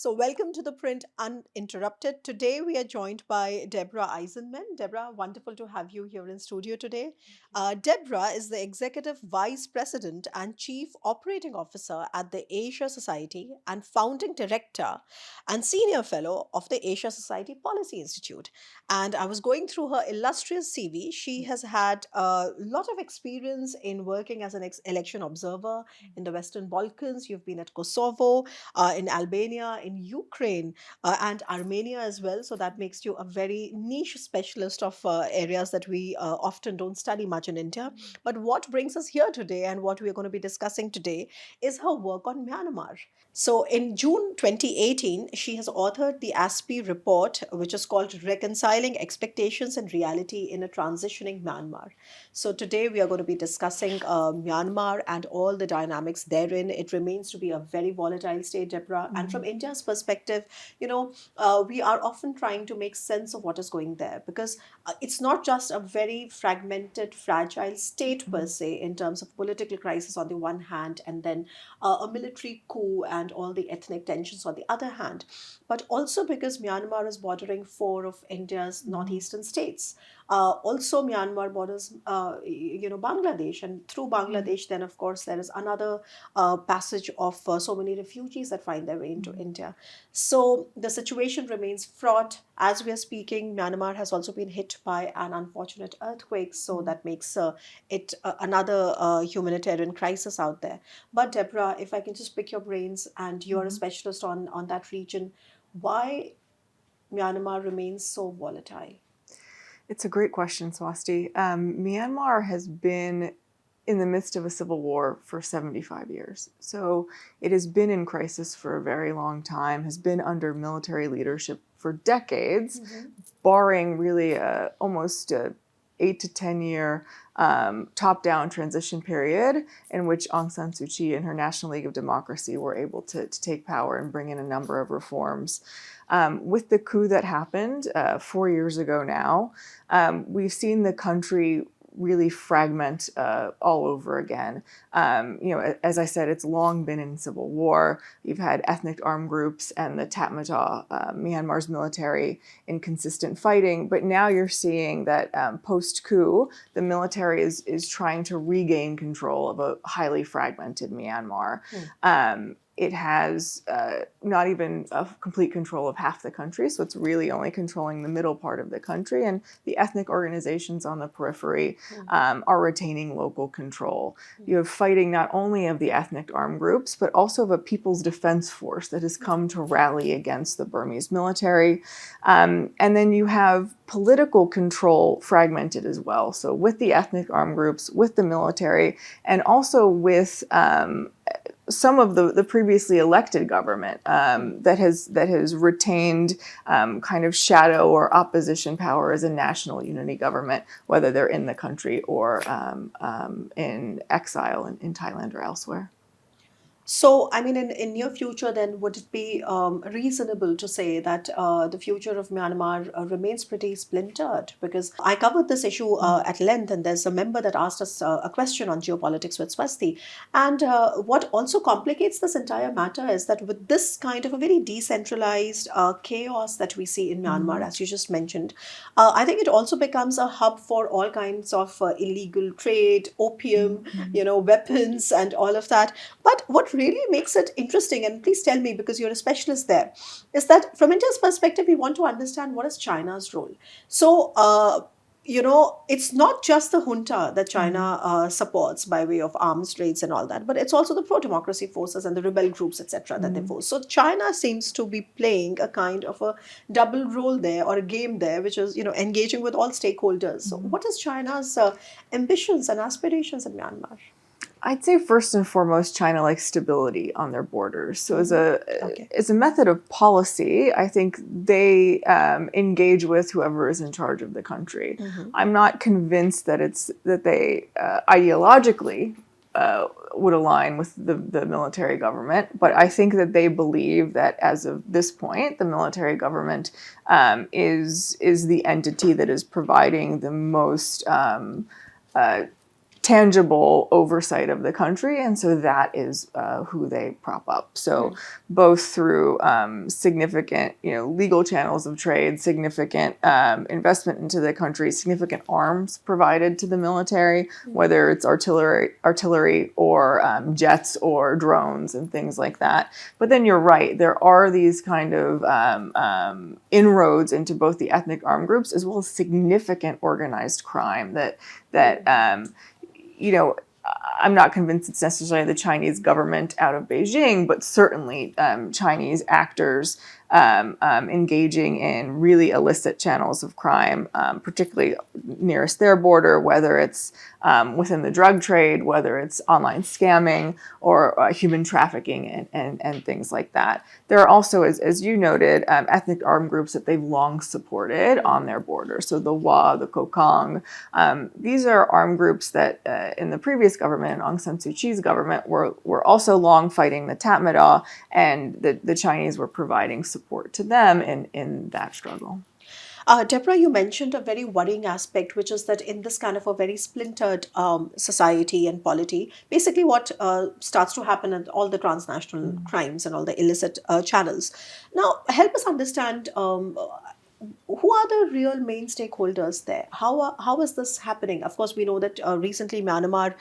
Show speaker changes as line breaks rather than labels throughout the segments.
So, welcome to the Print Uninterrupted. Today, we are joined by Deborah Eisenman. Deborah, wonderful to have you here in studio today. Deborah is the Executive Vice President and Chief Operating Officer at the Asia Society and Founding Director and Senior Fellow of the Asia Society Policy Institute. And I was going through her illustrious CV. She has had a lot of experience in working as an election observer in the Western Balkans. You've been at Kosovo, in Albania, in Ukraine, and Armenia as well. So that makes you a very niche specialist of areas that we often don't study much in India. But what brings us here today and what we're going to be discussing today is her work on Myanmar. So in June 2018, she has authored the ASPI report, which is called Reconciling Expectations and Reality in a Transitioning Myanmar. So today we are going to be discussing Myanmar and all the dynamics therein. It remains to be a very volatile state, Deborah. And from India's perspective, we are often trying to make sense of what is going there because it's not just a very fragmented, fragile state per se in terms of political crisis on the one hand, and then a military coup and all the ethnic tensions on the other hand, but also because Myanmar is bordering four of India's northeastern states. Also, Myanmar borders, Bangladesh, and through Bangladesh, then of course there is another passage of so many refugees that find their way into India. So the situation remains fraught. As we are speaking, Myanmar has also been hit by an unfortunate earthquake, so that makes it another humanitarian crisis out there. But Deborah, if I can just pick your brains, and you're a specialist on that region, why Myanmar remains so volatile?
It's a great question, Swasti. Myanmar has been in the midst of a civil war for 75 years. So it has been in crisis for a very long time, has been under military leadership for decades, barring really almost 8 to 10 year top-down transition period in which Aung San Suu Kyi and her National League of Democracy were able to take power and bring in a number of reforms. With the coup that happened 4 years ago now, we've seen the country really fragment all over again. As I said, it's long been in civil war. You've had ethnic armed groups and the Tatmadaw, Myanmar's military, in consistent fighting. But now you're seeing that post-coup, the military is trying to regain control of a highly fragmented Myanmar. It has not even a complete control of half the country, so it's really only controlling the middle part of the country, and the ethnic organizations on the periphery are retaining local control. You have fighting not only of the ethnic armed groups, but also of a People's Defense Force that has come to rally against the Burmese military. And then you have political control fragmented as well, so with the ethnic armed groups, with the military, and also with some of the previously elected government that has retained kind of shadow or opposition power as a national unity government, whether they're in the country or in exile in Thailand or elsewhere.
So, I mean, in near future, then would it be reasonable to say that the future of Myanmar remains pretty splintered? Because I covered this issue at length, and there's a member that asked us a question on geopolitics with Swasti. And what also complicates this entire matter is that with this kind of a very decentralized chaos that we see in Myanmar, as you just mentioned, I think it also becomes a hub for all kinds of illegal trade, opium, weapons, and all of that. But what really makes it interesting, and please tell me because you're a specialist there, is that from India's perspective, we want to understand what is China's role. So, it's not just the junta that China supports by way of arms trades and all that, but it's also the pro-democracy forces and the rebel groups, etc., that they force. So China seems to be playing a kind of a double role there, or a game there, which is, engaging with all stakeholders. So what is China's ambitions and aspirations in Myanmar?
I'd say first and foremost, China likes stability on their borders. So as a method of policy, I think they engage with whoever is in charge of the country. I'm not convinced that they ideologically would align with the military government, but I think that they believe that as of this point, the military government is the entity that is providing the most tangible oversight of the country, and so that is who they prop up. So both through significant, legal channels of trade, significant investment into the country, significant arms provided to the military, whether it's artillery or jets or drones and things like that. But then you're right, there are these kind of inroads into both the ethnic armed groups as well as significant organized crime that I'm not convinced it's necessarily the Chinese government out of Beijing, but certainly Chinese actors engaging in really illicit channels of crime, particularly nearest their border, whether it's within the drug trade, whether it's online scamming or human trafficking and things like that. There are also, as you noted, ethnic armed groups that they've long supported on their border. So the Wa, the Kokang, these are armed groups that in the previous government, Aung San Suu Kyi's government, were also long fighting the Tatmadaw, and the Chinese were providing support to them in that struggle.
Deborah, you mentioned a very worrying aspect, which is that in this kind of a very splintered society and polity, basically what starts to happen in all the transnational crimes and all the illicit channels. Now, help us understand who are the real main stakeholders there? How is this happening? Of course, we know that recently Myanmar,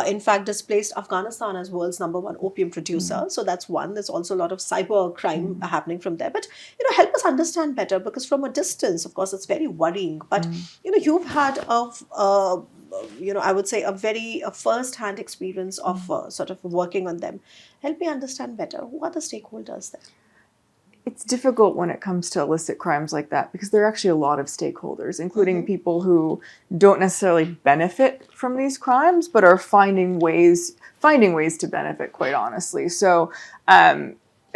in fact, displaced Afghanistan as world's #1 opium producer. So that's one. There's also a lot of cyber crime happening from there. But help us understand better, because from a distance, of course, it's very worrying. But you've had I would say a first-hand experience of sort of working on them. Help me understand better. Who are the stakeholders there?
It's difficult when it comes to illicit crimes like that because there are actually a lot of stakeholders, including people who don't necessarily benefit from these crimes, but are finding ways to benefit, quite honestly. So,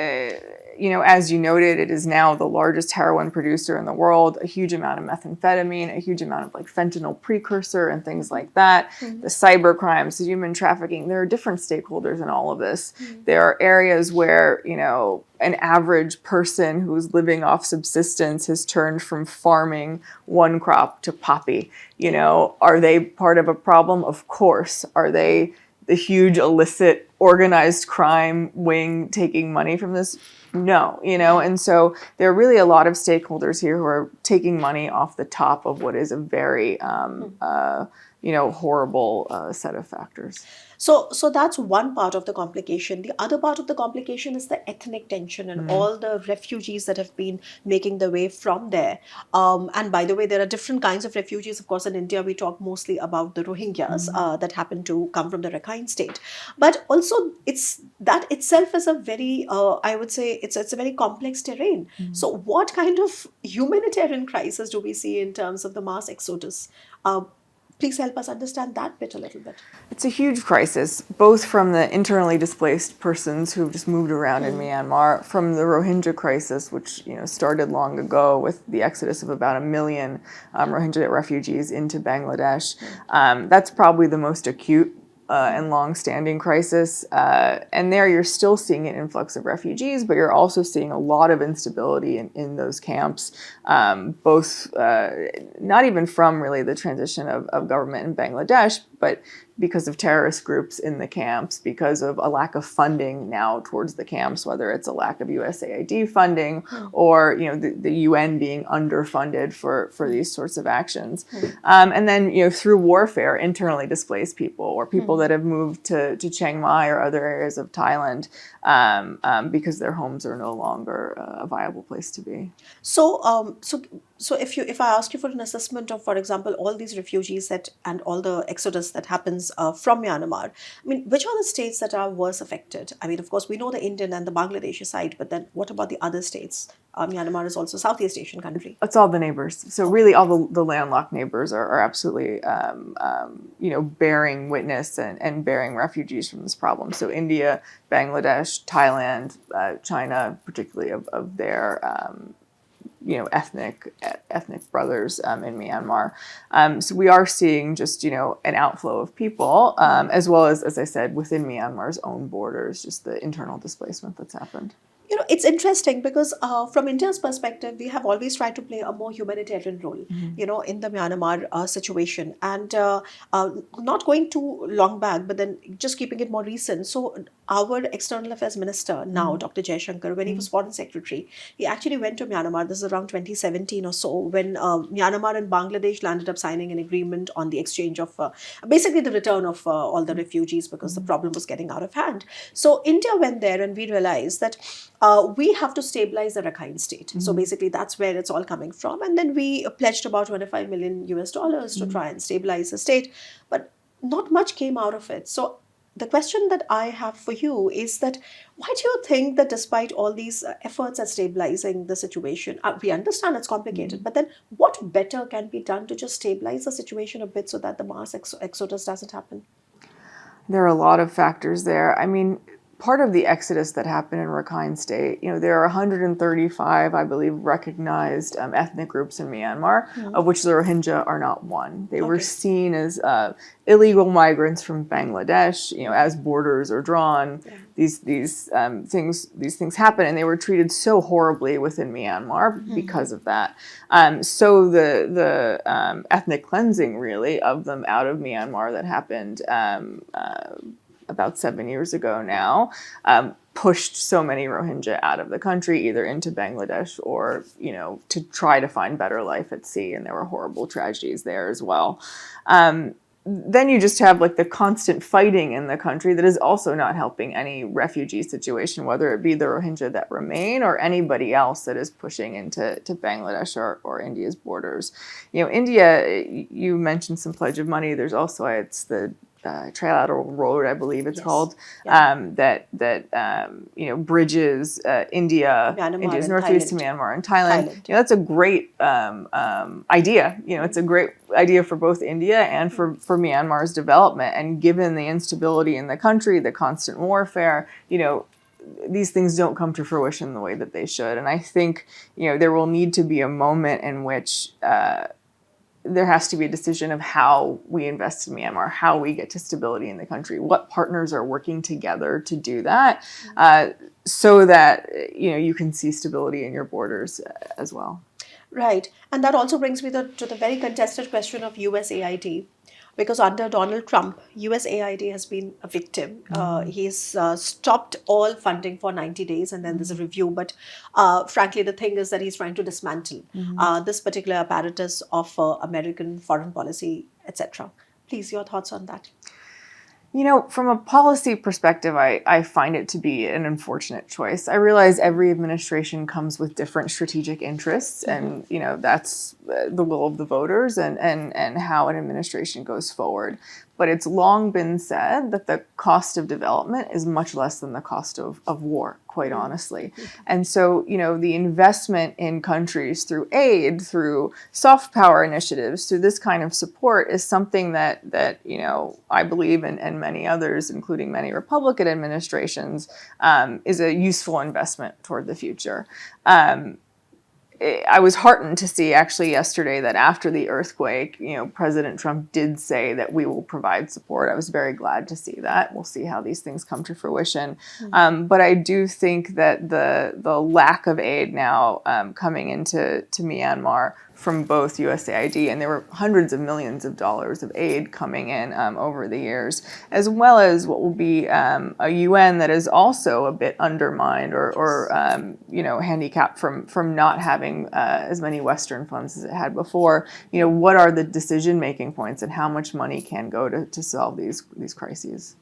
as you noted, it is now the largest heroin producer in the world, a huge amount of methamphetamine, a huge amount of fentanyl precursor and things like that. The cyber crimes, the human trafficking, there are different stakeholders in all of this. There are areas where, an average person who's living off subsistence has turned from farming one crop to poppy. Are they part of a problem? Of course. Are they the huge illicit organized crime wing taking money from this? No, and so there are really a lot of stakeholders here who are taking money off the top of what is a very, horrible set of factors.
So that's one part of the complication. The other part of the complication is the ethnic tension and all the refugees that have been making their way from there. And by the way, there are different kinds of refugees. Of course, in India, we talk mostly about the Rohingyas that happen to come from the Rakhine state. But also, that itself is a very, I would say, it's a very complex terrain. So what kind of humanitarian crisis do we see in terms of the mass exodus? Please help us understand that bit a little bit.
It's a huge crisis, both from the internally displaced persons who've just moved around in Myanmar, from the Rohingya crisis, which started long ago with the exodus of about 1 million Rohingya refugees into Bangladesh. That's probably the most acute and long-standing crisis. And there you're still seeing an influx of refugees, but you're also seeing a lot of instability in those camps, both not even from really the transition of government in Bangladesh, but because of terrorist groups in the camps, because of a lack of funding now towards the camps, whether it's a lack of USAID funding or the UN being underfunded for these sorts of actions. And then through warfare, internally displaced people or people that have moved to Chiang Mai or other areas of Thailand because their homes are no longer a viable place to be.
So if I ask you for an assessment of, for example, all these refugees and all the exodus that happens from Myanmar, which are the states that are worse affected? Of course, we know the Indian and the Bangladeshi side, but then what about the other states? Myanmar is also a Southeast Asian country.
It's all the neighbors. So really all the landlocked neighbors are absolutely, bearing witness and bearing refugees from this problem. So India, Bangladesh, Thailand, China, particularly of their ethnic brothers in Myanmar. So we are seeing just, an outflow of people, as well as I said, within Myanmar's own borders, just the internal displacement that's happened.
It's interesting because from India's perspective, we have always tried to play a more humanitarian role, in the Myanmar situation. And not going too long back, but then just keeping it more recent. So our External Affairs Minister now, Dr. Jaishankar, when he was Foreign Secretary, he actually went to Myanmar. This is around 2017 or so, when Myanmar and Bangladesh landed up signing an agreement on the exchange of basically the return of all the refugees because the problem was getting out of hand. So India went there and we realized that we have to stabilize the Rakhine state. So basically, that's where it's all coming from. And then we pledged about 25 million US dollars to try and stabilize the state. But not much came out of it. So the question that I have for you is that why do you think that despite all these efforts at stabilizing the situation, we understand it's complicated, but then what better can be done to just stabilize the situation a bit so that the mass exodus doesn't happen?
There are a lot of factors there. I mean, part of the exodus that happened in Rakhine State, there are 135, I believe, recognized ethnic groups in Myanmar, of which the Rohingya are not one. They were seen as illegal migrants from Bangladesh. As borders are drawn, these things happen, and they were treated so horribly within Myanmar because of that. So the ethnic cleansing, really, of them out of Myanmar that happened about 7 years ago now, pushed so many Rohingya out of the country, either into Bangladesh or, to try to find better life at sea. And there were horrible tragedies there as well. Then you just have the constant fighting in the country that is also not helping any refugee situation, whether it be the Rohingya that remain or anybody else that is pushing into Bangladesh or India's borders. India, you mentioned some pledge of money. There's also, it's the trilateral road, I believe it's called, that bridges India's northeast to Myanmar and Thailand. That's a great idea. It's a great idea for both India and for Myanmar's development. And given the instability in the country, the constant warfare, these things don't come to fruition the way that they should. And I think, there will need to be a moment in which there has to be a decision of how we invest in Myanmar, how we get to stability in the country, what partners are working together to do that, so that you can see stability in your borders as well.
Right. And that also brings me to the very contested question of USAID. Because under Donald Trump, USAID has been a victim. He's stopped all funding for 90 days and then there's a review. But frankly, the thing is that he's trying to dismantle this particular apparatus of American foreign policy, etc. Please, your thoughts on that.
From a policy perspective, I find it to be an unfortunate choice. I realize every administration comes with different strategic interests, and that's the will of the voters and how an administration goes forward. But it's long been said that the cost of development is much less than the cost of war, quite honestly. And so, the investment in countries through aid, through soft power initiatives, through this kind of support is something that I believe, and many others, including many Republican administrations, is a useful investment toward the future. I was heartened to see actually yesterday that after the earthquake, President Trump did say that we will provide support. I was very glad to see that. We'll see how these things come to fruition. But I do think that the lack of aid now coming into Myanmar from both USAID, and there were hundreds of millions of dollars of aid coming in over the years, as well as what will be a UN that is also a bit undermined or handicapped from not having as many Western funds as it had before. What are the decision-making points and how much money can go to solve these crises?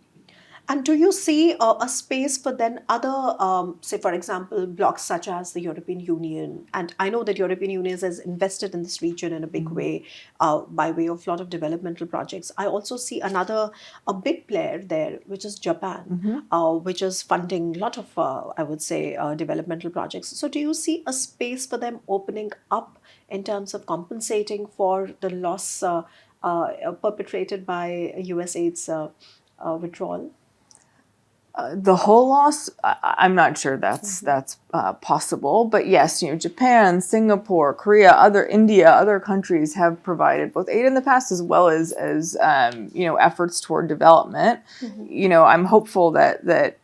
And do you see a space for then other, say, for example, blocs such as the European Union? And I know that European Union has invested in this region in a big way by way of a lot of developmental projects. I also see a big player there, which is Japan, which is funding a lot of, I would say, developmental projects. So do you see a space for them opening up in terms of compensating for the loss perpetrated by USAID's withdrawal?
The whole loss, I'm not sure that's possible. But yes, Japan, Singapore, Korea, India, other countries have provided both aid in the past as well as efforts toward development. I'm hopeful that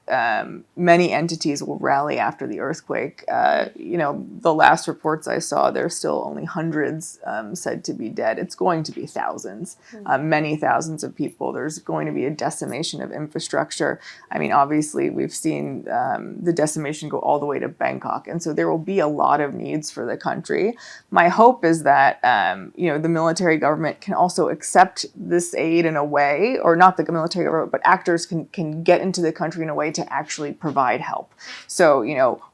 many entities will rally after the earthquake. The last reports I saw, there's still only hundreds said to be dead. It's going to be thousands, many thousands of people. There's going to be a decimation of infrastructure. I mean, obviously, we've seen the decimation go all the way to Bangkok, and so there will be a lot of needs for the country. My hope is that the military government can also accept this aid in a way, or not the military government, but actors can get into the country in a way to actually provide help. So,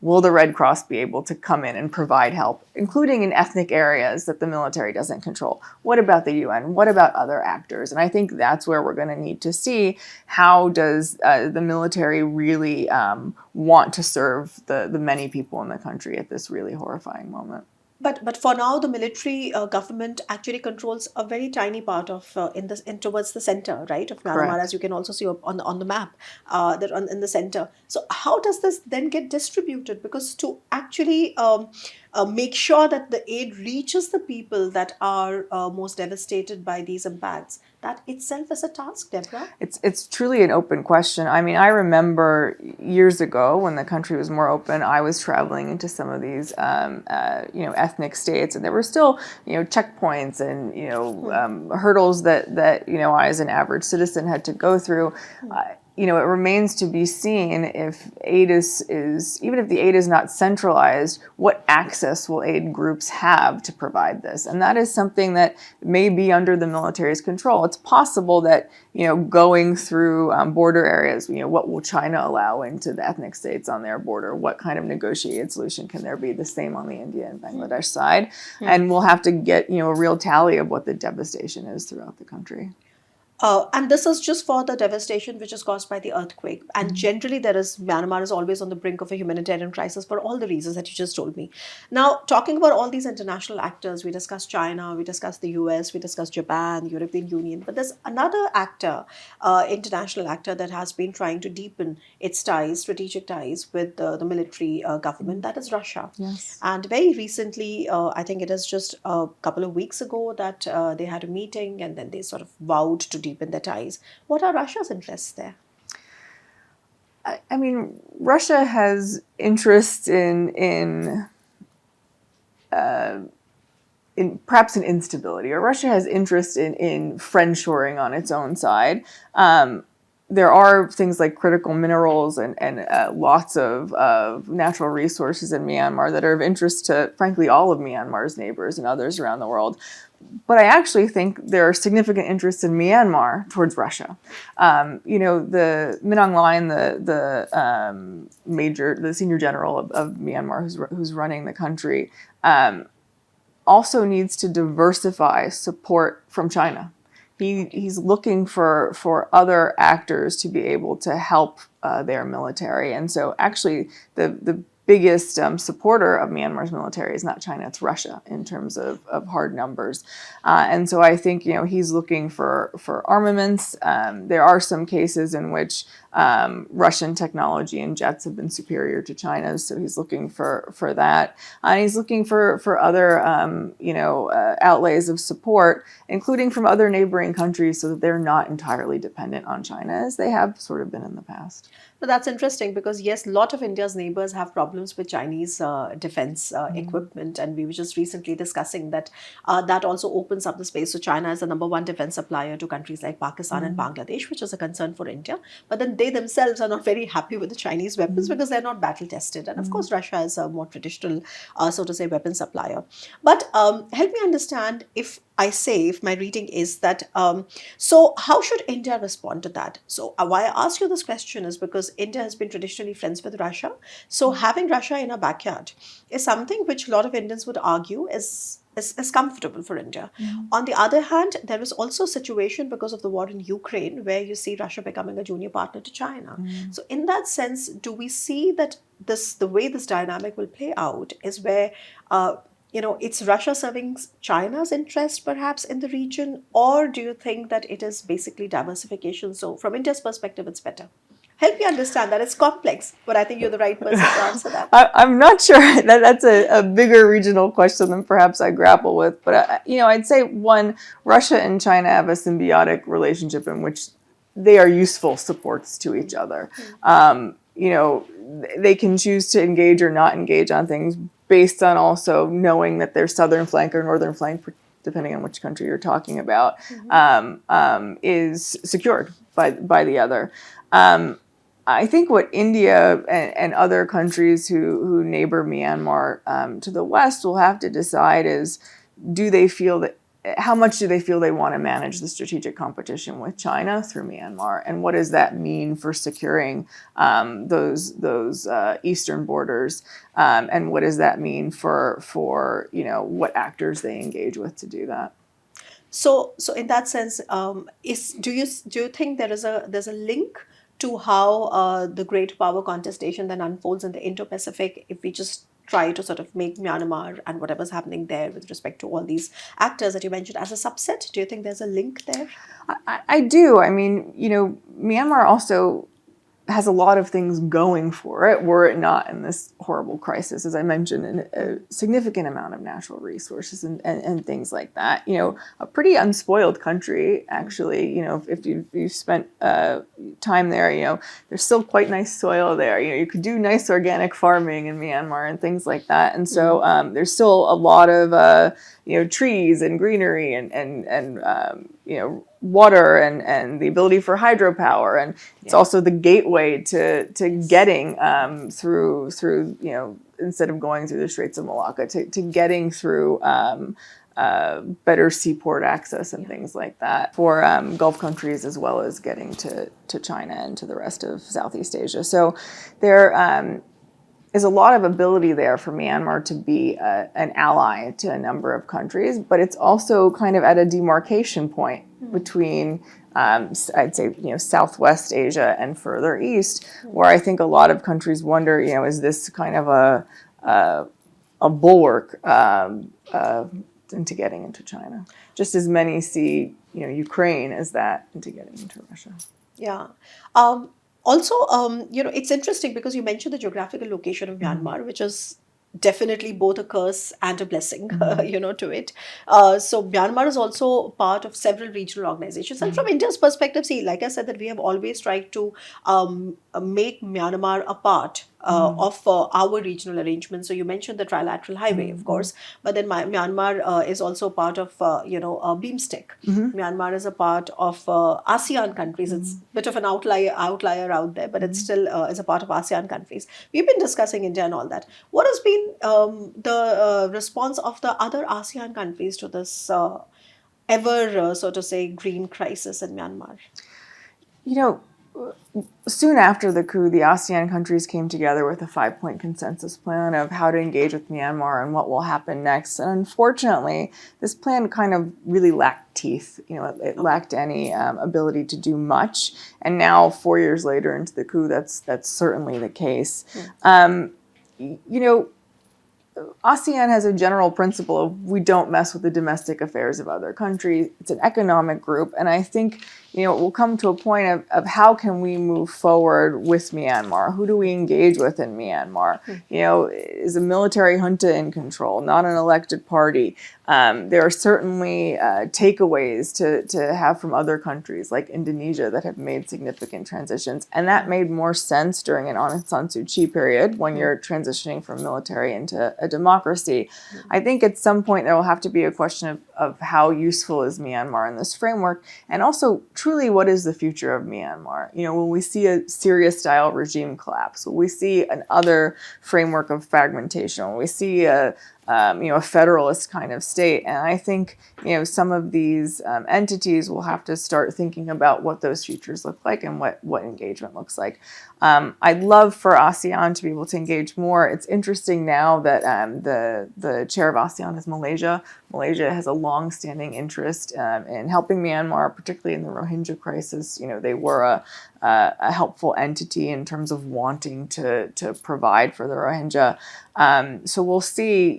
will the Red Cross be able to come in and provide help, including in ethnic areas that the military doesn't control? What about the UN? What about other actors? And I think that's where we're going to need to see, how does the military really want to serve the many people in the country at this really horrifying moment.
But for now, the military government actually controls a very tiny part of in towards the center, right, of Myanmar,
Correct.
as you can also see on the map that in the center. So how does this then get distributed? Because to actually make sure that the aid reaches the people that are most devastated by these impacts, that itself is a task, Deborah.
It's truly an open question. I mean, I remember years ago when the country was more open, I was traveling into some of these, ethnic states, and there were still, checkpoints and, hurdles that I, as an average citizen, had to go through. It remains to be seen if aid is even if the aid is not centralized, what access will aid groups have to provide this? And that is something that may be under the military's control. It's possible that, going through border areas, what will China allow into the ethnic states on their border? What kind of negotiated solution can there be? The same on the India and Bangladesh side. And we'll have to get, a real tally of what the devastation is throughout the country.
And this is just for the devastation which is caused by the earthquake. And generally, Myanmar is always on the brink of a humanitarian crisis for all the reasons that you just told me. Now, talking about all these international actors, we discussed China, we discussed the US, we discussed Japan, European Union. But there's another actor, international actor, that has been trying to deepen its ties, strategic ties with the military government. That is Russia.
Yes.
And very recently, I think it is just a couple of weeks ago that they had a meeting, and then they sort of vowed to deepen their ties. What are Russia's interests there?
I mean, Russia has interest in perhaps an instability, or Russia has interest in friendshoring on its own side. There are things like critical minerals and lots of natural resources in Myanmar that are of interest to, frankly, all of Myanmar's neighbors and others around the world. But I actually think there are significant interests in Myanmar towards Russia. The Min Aung Hlaing, the senior general of Myanmar, who's running the country, also needs to diversify support from China. He's looking for other actors to be able to help their military, and so actually the biggest supporter of Myanmar's military is not China, it's Russia in terms of hard numbers. And so I think, he's looking for armaments. There are some cases in which Russian technology and jets have been superior to China's, so he's looking for that. And he's looking for other, outlays of support, including from other neighboring countries, so that they're not entirely dependent on China, as they have sort of been in the past.
So that's interesting because, yes, a lot of India's neighbors have problems with Chinese defense equipment. And we were just recently discussing that that also opens up the space. So China is the number one defense supplier to countries like Pakistan and Bangladesh, which is a concern for India. But then they themselves are not very happy with the Chinese weapons because they're not battle tested. And of course, Russia is a more traditional, so to say, weapon supplier. But help me understand, if my reading is that, so how should India respond to that? So why I ask you this question is because India has been traditionally friends with Russia. So having Russia in our backyard is something which a lot of Indians would argue is comfortable for India. On the other hand, there is also a situation because of the war in Ukraine where you see Russia becoming a junior partner to China. So in that sense, do we see that the way this dynamic will play out is where it's Russia serving China's interest perhaps in the region, or do you think that it is basically diversification? So from India's perspective, it's better. Help me understand that. It's complex, but I think you're the right person to answer that.
I'm not sure that's a bigger regional question than perhaps I grapple with. But, I'd say one, Russia and China have a symbiotic relationship in which they are useful supports to each other. They can choose to engage or not engage on things based on also knowing that their southern flank or northern flank, depending on which country you're talking about, is secured by the other. I think what India and other countries who neighbor Myanmar to the west will have to decide is, how much do they feel they want to manage the strategic competition with China through Myanmar, and what does that mean for securing those eastern borders, and what does that mean for what actors they engage with to do that?
So in that sense, do you think there's a link to how the great power contestation then unfolds in the Indo-Pacific, if we just try to sort of make Myanmar and whatever's happening there with respect to all these actors that you mentioned as a subset? Do you think there's a link there?
I do. I mean, Myanmar also has a lot of things going for it, were it not in this horrible crisis, as I mentioned, and a significant amount of natural resources and things like that. A pretty unspoiled country, actually. If you've spent time there, there's still quite nice soil there. You could do nice organic farming in Myanmar and things like that. And so there's still a lot of trees and greenery and water and the ability for hydropower, and it's also the gateway to getting through instead of going through the Straits of Malacca to getting through better seaport access and things like that for Gulf countries, as well as getting to China and to the rest of Southeast Asia. So there is a lot of ability there for Myanmar to be an ally to a number of countries, but it's also kind of at a demarcation point between, I'd say, Southwest Asia and further east, where I think a lot of countries wonder, is this kind of a bulwark into getting into China, just as many see, Ukraine as that into getting into Russia.
Yeah. Also, it's interesting because you mentioned the geographical location of Myanmar, which is definitely both a curse and a blessing, to it. So Myanmar is also part of several regional organizations. And from India's perspective, see, like I said, that we have always tried to make Myanmar a part of our regional arrangements. So you mentioned the trilateral highway, of course, but then Myanmar is also part of, BIMSTEC. Myanmar is a part of ASEAN countries. It's a bit of an outlier out there, but it still is a part of ASEAN countries. We've been discussing India and all that. What has been the response of the other ASEAN countries to this ever, so to say, green crisis in Myanmar?
Soon after the coup, the ASEAN countries came together with a 5-point consensus plan of how to engage with Myanmar and what will happen next. And unfortunately, this plan kind of really lacked teeth. It lacked any ability to do much. And now, 4 years later into the coup, that's certainly the case. ASEAN has a general principle of we don't mess with the domestic affairs of other countries. It's an economic group, and I think it will come to a point of how can we move forward with Myanmar? Who do we engage with in Myanmar? Is a military junta in control, not an elected party? There are certainly takeaways to have from other countries like Indonesia that have made significant transitions, and that made more sense during an Aung San Suu Kyi period when you're transitioning from military into a democracy. I think at some point there will have to be a question of how useful is Myanmar in this framework, and also truly what is the future of Myanmar? When we see a Syria-style regime collapse, when we see another framework of fragmentation, when we see a federalist kind of state. And I think, some of these entities will have to start thinking about what those futures look like and what engagement looks like. I'd love for ASEAN to be able to engage more. It's interesting now that the chair of ASEAN is Malaysia. Malaysia has a long-standing interest in helping Myanmar, particularly in the Rohingya crisis. They were a helpful entity in terms of wanting to provide for the Rohingya. So we'll see,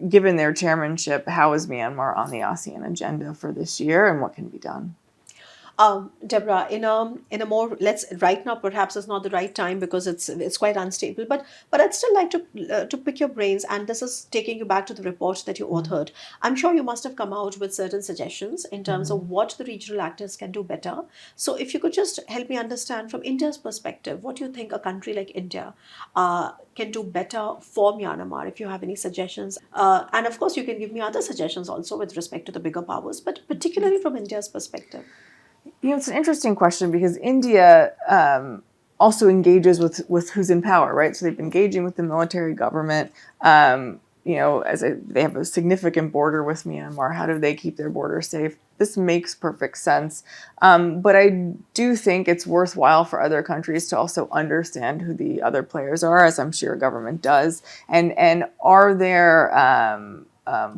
given their chairmanship, how is Myanmar on the ASEAN agenda for this year and what can be done?
Deborah, in a more, let's, right now perhaps is not the right time because it's quite unstable. But I'd still like to pick your brains, and this is taking you back to the report that you authored. I'm sure you must have come out with certain suggestions in terms of what the regional actors can do better. So if you could just help me understand from India's perspective, what do you think a country like India can do better for Myanmar? If you have any suggestions, and of course you can give me other suggestions also with respect to the bigger powers, but particularly from India's perspective.
It's an interesting question because India also engages with who's in power, right? So they've been engaging with the military government. They have a significant border with Myanmar. How do they keep their border safe? This makes perfect sense. But I do think it's worthwhile for other countries to also understand who the other players are, as I'm sure your government does. And are there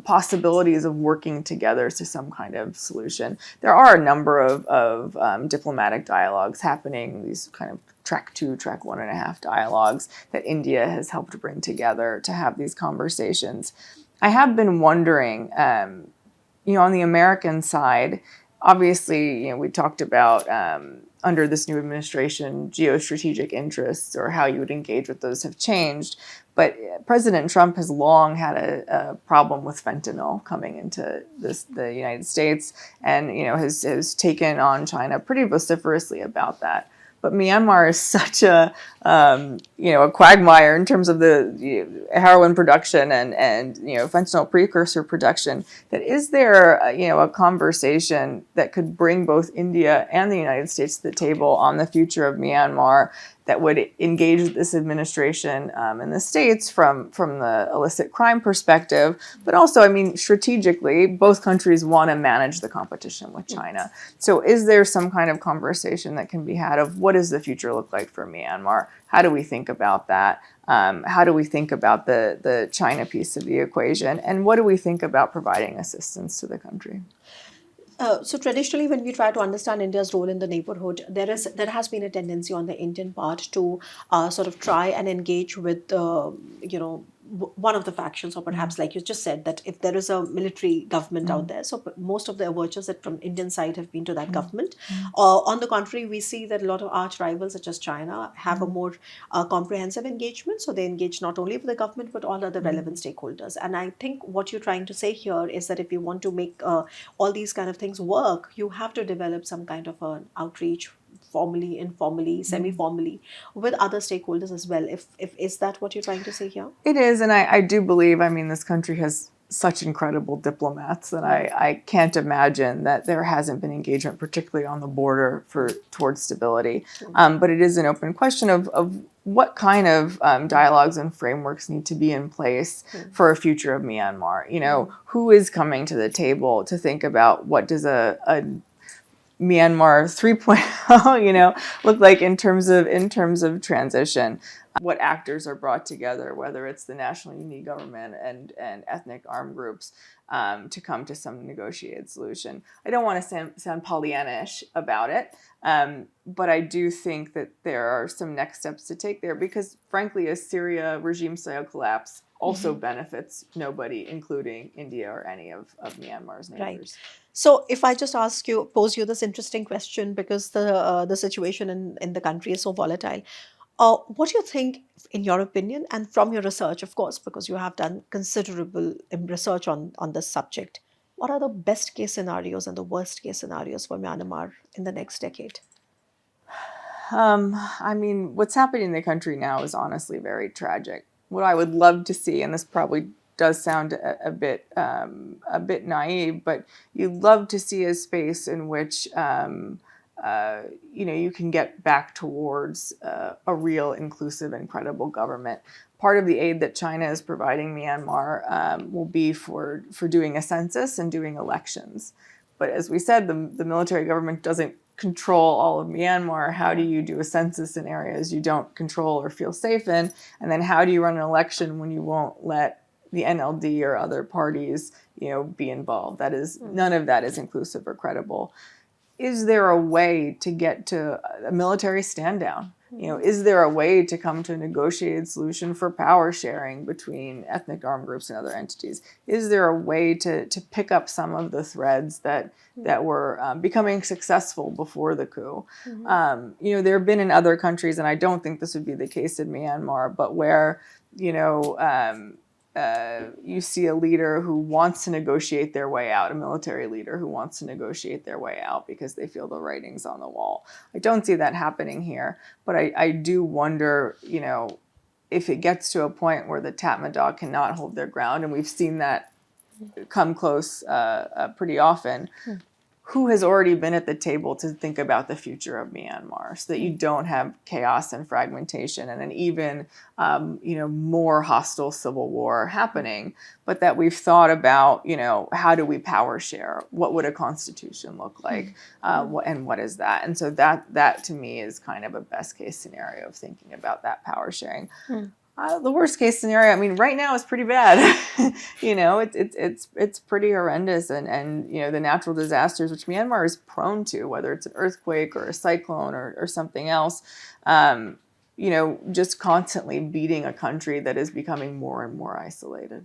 possibilities of working together to some kind of solution? There are a number of diplomatic dialogues happening, these kind of track 2, track 1.5 dialogues that India has helped bring together to have these conversations. I have been wondering, on the American side, obviously, we talked about under this new administration, geostrategic interests or how you would engage with those have changed. But President Trump has long had a problem with fentanyl coming into the United States, and has taken on China pretty vociferously about that. But Myanmar is such a quagmire in terms of the heroin production and fentanyl precursor production. That is there a conversation that could bring both India and the United States to the table on the future of Myanmar that would engage this administration in the States from the illicit crime perspective, but also, strategically, both countries want to manage the competition with China. So is there some kind of conversation that can be had of what does the future look like for Myanmar? How do we think about that? How do we think about the China piece of the equation? And what do we think about providing assistance to the country?
So traditionally, when we try to understand India's role in the neighborhood, there has been a tendency on the Indian part to sort of try and engage with one of the factions, or perhaps like you just said, that if there is a military government out there, so most of the overtures that from Indian side have been to that government. On the contrary, we see that a lot of arch rivals such as China have a more comprehensive engagement. So they engage not only with the government but all other relevant stakeholders. And I think what you're trying to say here is that if you want to make all these kind of things work, you have to develop some kind of an outreach, formally, informally, semi-formally, with other stakeholders as well. If is that what you're trying to say here?
It is, and I do believe, this country has such incredible diplomats that I can't imagine that there hasn't been engagement, particularly on the border towards stability. But it is an open question of what kind of dialogues and frameworks need to be in place for a future of Myanmar. Who is coming to the table to think about what does a Myanmar 3.0, look like in terms of transition. What actors are brought together, whether it's the National Unity Government and ethnic armed groups, to come to some negotiated solution. I don't want to sound Pollyannish about it, but I do think that there are some next steps to take there because, frankly, a Syria regime-style collapse also benefits nobody, including India or any of Myanmar's neighbors.
Right. So if I just pose you this interesting question, because the situation in the country is so volatile, what do you think, in your opinion, and from your research, of course, because you have done considerable research on this subject, what are the best case scenarios and the worst case scenarios for Myanmar in the next decade?
What's happening in the country now is honestly very tragic. What I would love to see, and this probably does sound a bit naive, but you'd love to see a space in which you can get back towards a real inclusive and credible government. Part of the aid that China is providing Myanmar will be for doing a census and doing elections. But as we said, the military government doesn't control all of Myanmar. How do you do a census in areas you don't control or feel safe in? And then how do you run an election when you won't let the NLD or other parties, be involved? None of that is inclusive or credible. Is there a way to get to a military stand down? Is there a way to come to a negotiated solution for power sharing between ethnic armed groups and other entities? Is there a way to pick up some of the threads that were becoming successful before the coup? There have been in other countries, and I don't think this would be the case in Myanmar, but where you see a leader who wants to negotiate their way out, a military leader who wants to negotiate their way out because they feel the writing's on the wall. I don't see that happening here, but I do wonder, if it gets to a point where the Tatmadaw cannot hold their ground, and we've seen that come close pretty often, who has already been at the table to think about the future of Myanmar so that you don't have chaos and fragmentation and an even, more hostile civil war happening, but that we've thought about, how do we power share? What would a constitution look like? And what is that? And so that to me is kind of a best case scenario of thinking about that power sharing. The worst case scenario, I mean, right now is pretty bad. It's pretty horrendous, and the natural disasters which Myanmar is prone to, whether it's an earthquake or a cyclone or something else, just constantly beating a country that is becoming more and more isolated.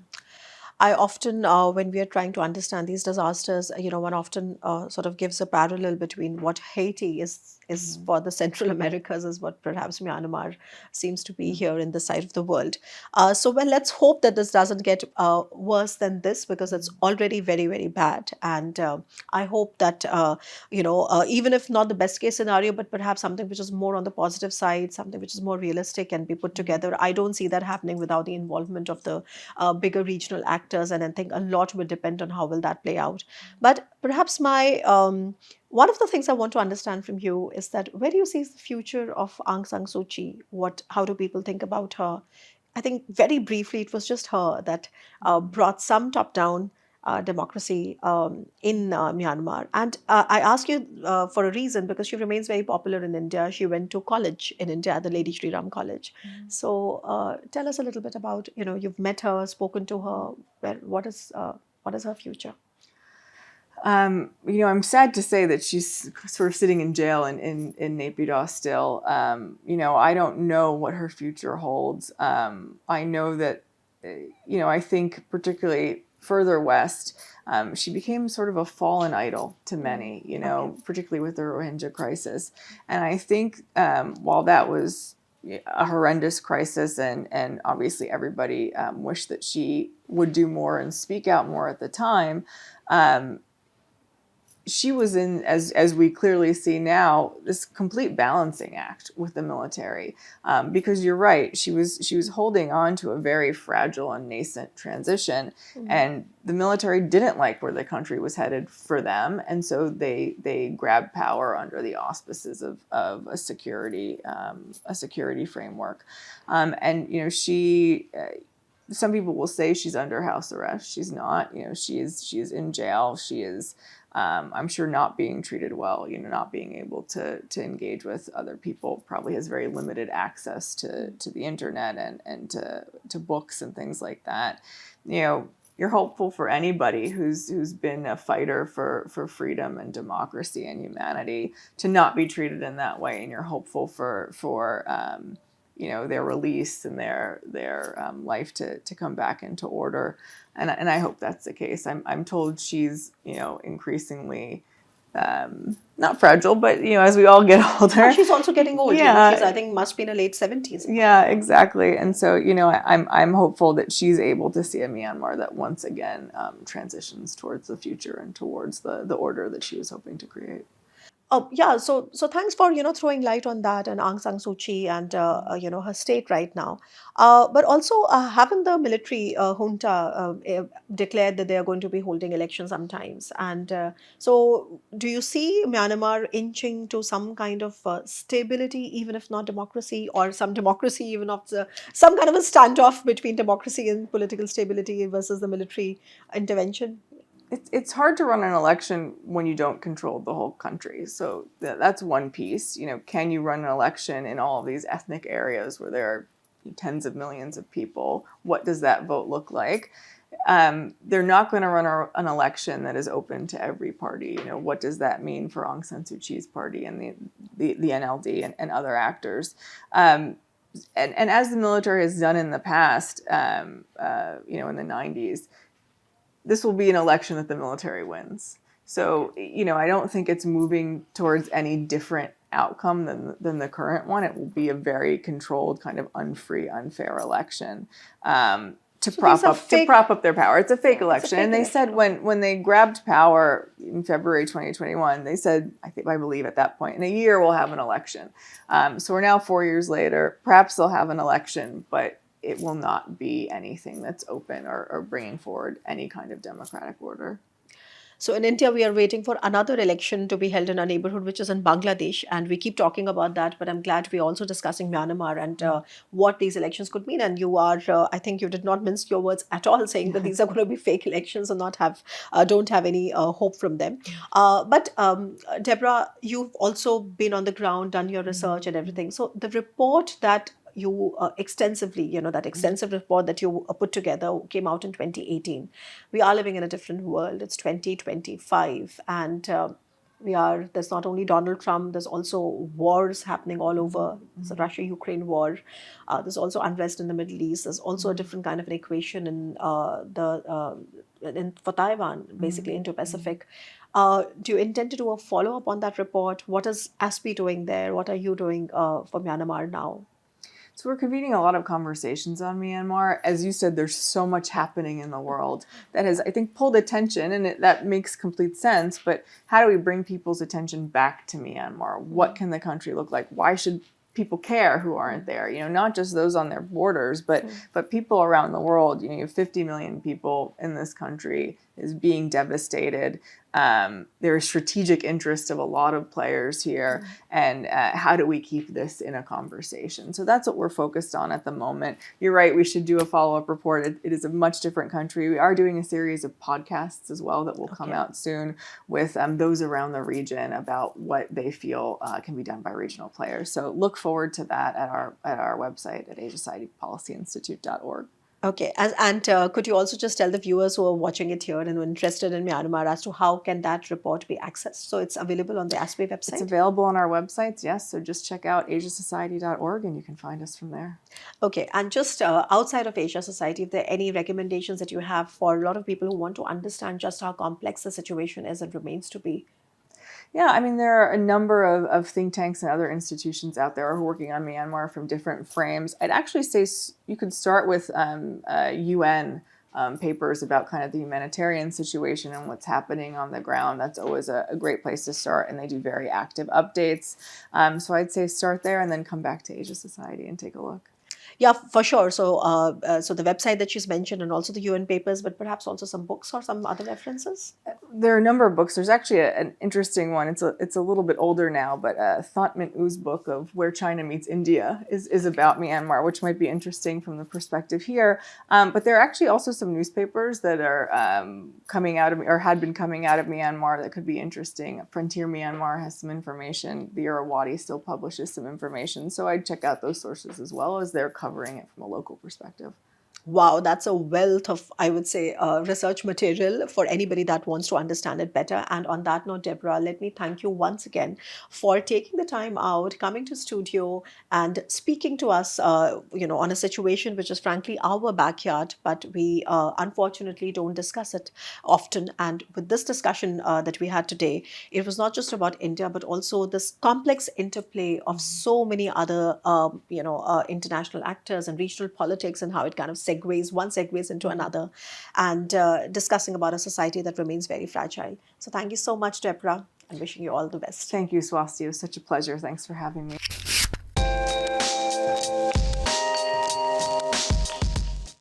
I often, when we are trying to understand these disasters, one often sort of gives a parallel between what Haiti is for the Central Americas is what perhaps Myanmar seems to be here in this side of the world. Let's hope that this doesn't get worse than this, because it's already very, very bad. And I hope that, even if not the best case scenario, but perhaps something which is more on the positive side, something which is more realistic can be put together. I don't see that happening without the involvement of the bigger regional actors, and I think a lot will depend on how will that play out. But perhaps my one of the things I want to understand from you is that where do you see the future of Aung San Suu Kyi? How do people think about her? I think very briefly, it was just her that brought some top-down democracy in Myanmar. And I ask you for a reason, because she remains very popular in India. She went to college in India, the Lady Shri Ram College. So tell us a little bit about, you've met her, spoken to her. What is her future?
I'm sad to say that she's sort of sitting in jail in Naypyidaw still. I don't know what her future holds. I know that, I think particularly further west, she became sort of a fallen idol to many, particularly with the Rohingya crisis. And I think while that was a horrendous crisis, and obviously everybody wished that she would do more and speak out more at the time, she was in, as we clearly see now, this complete balancing act with the military, because you're right, she was holding on to a very fragile and nascent transition, and the military didn't like where the country was headed for them, and so they grabbed power under the auspices of a security framework, and she. Some people will say she's under house arrest. She's not. She is in jail. She is. I'm sure not being treated well, not being able to engage with other people, probably has very limited access to the internet and to books and things like that. You're hopeful for anybody who's been a fighter for freedom and democracy and humanity to not be treated in that way, and you're hopeful for their release and their life to come back into order. And I hope that's the case. I'm told she's, increasingly not fragile, but, as we all get older.
Yeah, she's also getting old.
Yeah.
She's, I think, must be in her late 70s.
Yeah, exactly. And so, I'm hopeful that she's able to see a Myanmar that once again transitions towards the future and towards the order that she was hoping to create.
Oh, yeah. So thanks for, throwing light on that and Aung San Suu Kyi and, her state right now. But also, haven't the military junta declared that they are going to be holding elections sometimes? And so do you see Myanmar inching to some kind of stability, even if not democracy, or some democracy, even of some kind of a standoff between democracy and political stability versus the military intervention?
It's hard to run an election when you don't control the whole country. So that's one piece. Can you run an election in all of these ethnic areas where there are tens of millions of people? What does that vote look like? they're not going to run an election that is open to every party. What does that mean for Aung San Suu Kyi's party and the NLD and other actors? And as the military has done in the past, in the 90s, this will be an election that the military wins. So, I don't think it's moving towards any different outcome than the current one. It will be a very controlled, kind of unfree, unfair election to prop up their power. It's a fake election. And they said when they grabbed power in February 2021, they said, I believe at that point, in a year we'll have an election. So we're now 4 years later. Perhaps they'll have an election, but it will not be anything that's open or bringing forward any kind of democratic order.
So in India, we are waiting for another election to be held in our neighborhood, which is in Bangladesh. And we keep talking about that, but I'm glad we're also discussing Myanmar and what these elections could mean. And you are, I think you did not mince your words at all, saying that these are going to be fake elections and don't have any hope from them. But Deborah, you've also been on the ground, done your research and everything. So the report that you extensively, that extensive report that you put together came out in 2018. We are living in a different world. It's 2025. And there's not only Donald Trump, there's also wars happening all over. There's the Russia-Ukraine war. There's also unrest in the Middle East. There's also a different kind of an equation for Taiwan, basically Indo-Pacific. Do you intend to do a follow-up on that report? What is ASPI doing there? What are you doing for Myanmar now?
So we're convening a lot of conversations on Myanmar. As you said, there's so much happening in the world that has, I think, pulled attention, and that makes complete sense. But how do we bring people's attention back to Myanmar? What can the country look like? Why should people care who aren't there? Not just those on their borders, but people around the world. You have 50 million people in this country is being devastated. There is strategic interest of a lot of players here, and how do we keep this in a conversation? So that's what we're focused on at the moment. You're right, we should do a follow-up report. It is a much different country. We are doing a series of podcasts as well that will come out soon with those around the region about what they feel can be done by regional players. So look forward to that at our website at asiasocietypolicyinstitute.org.
Okay, and could you also just tell the viewers who are watching it here and who are interested in Myanmar as to how can that report be accessed? So it's available on the ASPI website?
It's available on our websites, yes. So just check out asiasociety.org and you can find us from there.
Okay, and just outside of Asia Society, if there are any recommendations that you have for a lot of people who want to understand just how complex the situation is and remains to be?
Yeah, there are a number of think tanks and other institutions out there who are working on Myanmar from different frames. I'd actually say you could start with UN papers about kind of the humanitarian situation and what's happening on the ground. That's always a great place to start, and they do very active updates. So I'd say start there and then come back to Asia Society and take a look.
Yeah, for sure. So, so the website that she's mentioned and also the UN papers, but perhaps also some books or some other references?
There are a number of books. There's actually an interesting one. It's a little bit older now, but Thant Minh U's book of Where China Meets India is about Myanmar, which might be interesting from the perspective here. But there are actually also some newspapers that are coming out of, or had been coming out of Myanmar that could be interesting. Frontier Myanmar has some information. The Irrawaddy still publishes some information. So I'd check out those sources as well, as they're covering it from a local perspective.
Wow, that's a wealth of, I would say, research material for anybody that wants to understand it better. And on that note, Deborah, let me thank you once again for taking the time out, coming to studio and speaking to us, on a situation which is frankly our backyard, but we unfortunately don't discuss it often. And with this discussion that we had today, it was not just about India, but also this complex interplay of so many other, international actors and regional politics and how it kind of one segues into another, and discussing about a society that remains very fragile. So thank you so much, Deborah, and wishing you all the best.
Thank you, Swasti. It was such a pleasure. Thanks for having me.